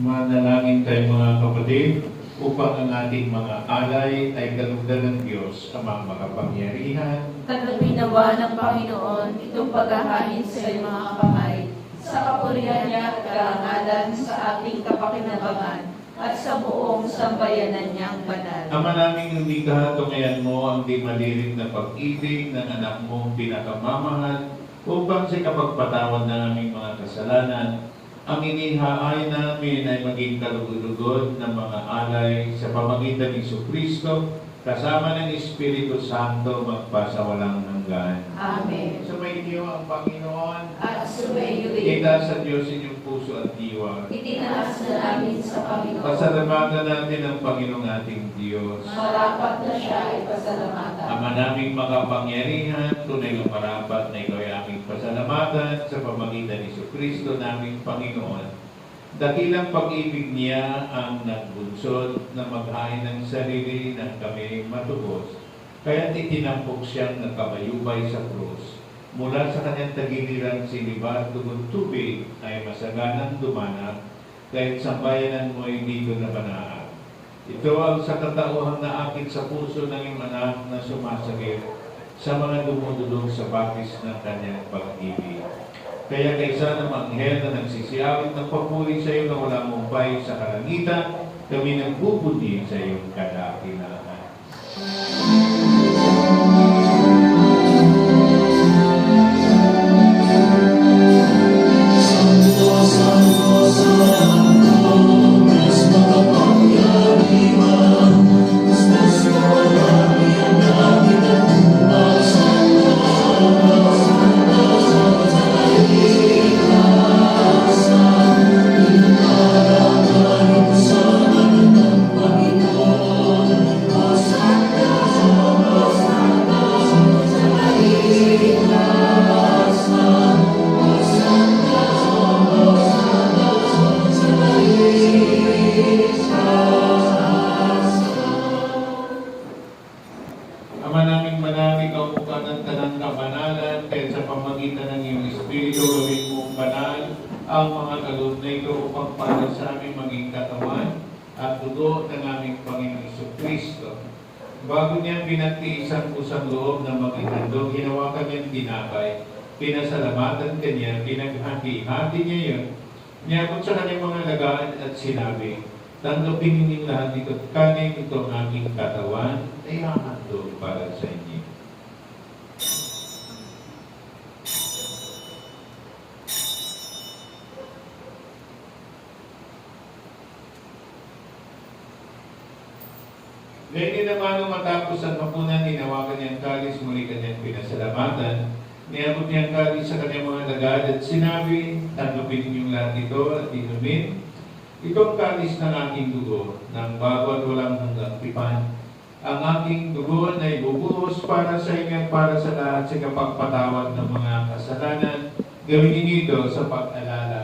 Manalangin tayo mga kapatid upang ang ating mga alay ay kalugdan ng Diyos amang makapangyarihan. Tanggapin nawa ng Panginoon itong paghahain sa iyong mga kamay, sa kapurihan niya at karangalan sa ating kapakinabangan at sa buong sambayanan niyang banal. Ama naming hindi kahatungayan mo ang di maliring na pag-ibig ng anak mong pinakamamahal upang sa kapagpatawad ng aming mga kasalanan, ang inihaay namin ay maging kalugod-lugod ng mga alay sa pamagitan ni Jesucristo kasama ng Espiritu Santo magpasawalang hanggan. Amen. Sumainyo ang Panginoon At sumayo rin. itaas sa Diyos inyong puso at diwa. Itinaas na namin sa Panginoon. Pasalamatan natin ang Panginoong ating Diyos. Marapat na siya ay pasalamatan. Ama naming makapangyarihan, tunay na marapat na ikaw ay aming pasalamatan sa pamagitan ni Jesucristo naming Panginoon. Dakilang pag-ibig niya ang nagbunsod na maghain ng sarili ng kami matubos. Kaya't itinampok siyang nagkamayubay sa krus. Mula sa kanyang tagiliran sinibat tugod tubig ay masaganang dumanap, kahit sambayanan mo ay hindi ko nabanaan. Ito ang sa katauhan na akit sa puso ng iyong anak na sumasagip sa mga dumudulog sa bakis ng kanyang pag-ibig. Kaya kaysa ng anghel na nagsisiyawit ng papuri sa iyo na walang mumpay sa kalangitan, kami nagbubudi sa iyong kadakilaan. Ama naming manamig ang buka ng tanang kabanalan, kahit sa pamagitan ng iyong Espiritu gawin mong banal ang mga kaloob na ito upang para sa aming maging katawan at dugo ng aming Panginoong Jesucristo. Bago niya pinagtiisan kusang loob na maging handog, hinawakan niyang tinapay, pinasalamatan kanya, pinaghati-hati niya yun, niyabot sa kanyang mga lagaan at sinabi, tanggapin ninyong lahat ito at kanin ito ang aking katawan ay hahandog para sa inyo. Ngayon din naman nung matapos ang hapunan, hinawakan niyang kalis, muli kanyang pinasalamatan. Niabot niyang kalis sa kanyang mga lagad at sinabi, tanggapin ninyong lahat ito at inumin. Ito ang kalis ng aking dugo, ng bago at walang hanggang tipan. ang aking dugo na ibubuhos para sa inyo at para sa lahat sa kapagpatawad ng mga kasalanan. Gawin niyo ito sa pag-alala